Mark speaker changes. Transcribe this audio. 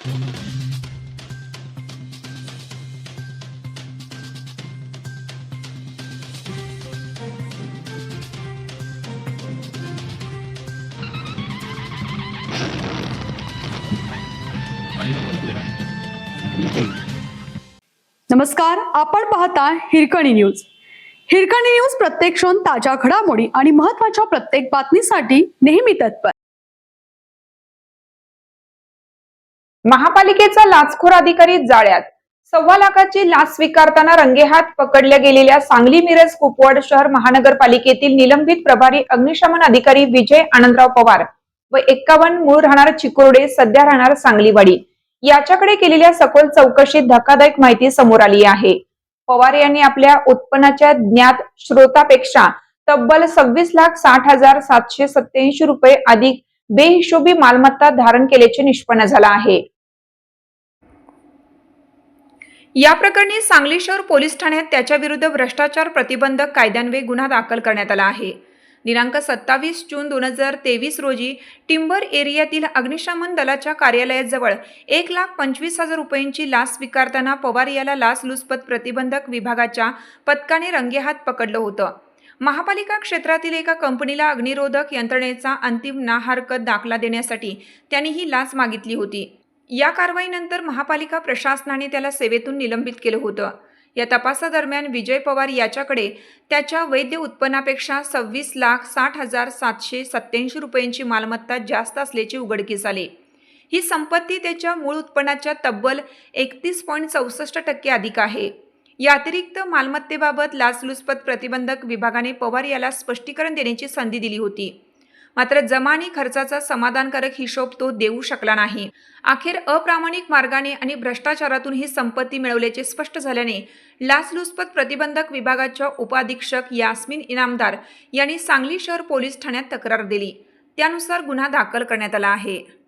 Speaker 1: नमस्कार, आपण पाहता हिरकणी न्यूज. हिरकणी न्यूज प्रत्येक क्षण ताज्या घडामोडी आणि महत्त्वाच्या प्रत्येक बातमीसाठी नेहमी तत्पर.
Speaker 2: महापालिकेचा लाचखोर अधिकारी जाळ्यात. 1.25 लाखाची लाच स्वीकारताना रंगेहात पकडल्या गेलेल्या सांगली मिरज कुपवाड शहर महानगरपालिकेतील निलंबित प्रभारी अग्निशमन अधिकारी विजय आनंदराव पवार व 51 मूळ राहणार चिकुर्डे, सध्या राहणार सांगलीवाडी याच्याकडे केलेल्या सखोल चौकशीत धक्कादायक माहिती समोर आली आहे. पवार यांनी आपल्या उत्पन्नाच्या ज्ञात स्रोतापेक्षा तब्बल 26,60,787 रुपये अधिक बेहिशोबी मालमत्ता धारण केल्याचे निष्पन्न झाले आहे. या प्रकरणी सांगली शहर पोलीस ठाण्यात त्याच्या विरुद्ध भ्रष्टाचार प्रतिबंधक कायद्यान्वये गुन्हा दाखल करण्यात आला आहे. दिनांक 27 जून 2023 रोजी टिंबर एरियातील अग्निशमन दलाच्या कार्यालयाजवळ 1,25,000 रुपयांची लाच स्वीकारताना पवार याला लाचलुचपत प्रतिबंधक विभागाच्या पथकाने रंगेहात पकडलं होतं. महापालिका क्षेत्रातील एका कंपनीला अग्निरोधक यंत्रणेचा अंतिम ना हरकत दाखला देण्यासाठी त्यांनी ही लाच मागितली होती. या कारवाईनंतर महापालिका प्रशासनाने त्याला सेवेतून निलंबित केलं होतं. या तपासादरम्यान विजय पवार याच्याकडे त्याच्या वैध उत्पन्नापेक्षा 26,60,787 रुपयांची मालमत्ता जास्त असल्याचे उघडकीस आले. ही संपत्ती त्याच्या मूळ उत्पन्नाच्या तब्बल 31.64% अधिक आहे. या अतिरिक्त मालमत्तेबाबत लाचलुचपत प्रतिबंधक विभागाने पवार याला स्पष्टीकरण देण्याची संधी दिली होती. मात्र जमा आणि खर्चाचा समाधानकारक हिशोब तो देऊ शकला नाही. अखेर अप्रामाणिक मार्गाने आणि भ्रष्टाचारातून ही संपत्ती मिळवल्याचे स्पष्ट झाल्याने लाचलुचपत प्रतिबंधक विभागाच्या उपाधीक्षक यास्मिन इनामदार यांनी सांगली शहर पोलीस ठाण्यात तक्रार दिली. त्यानुसार गुन्हा दाखल करण्यात आला आहे.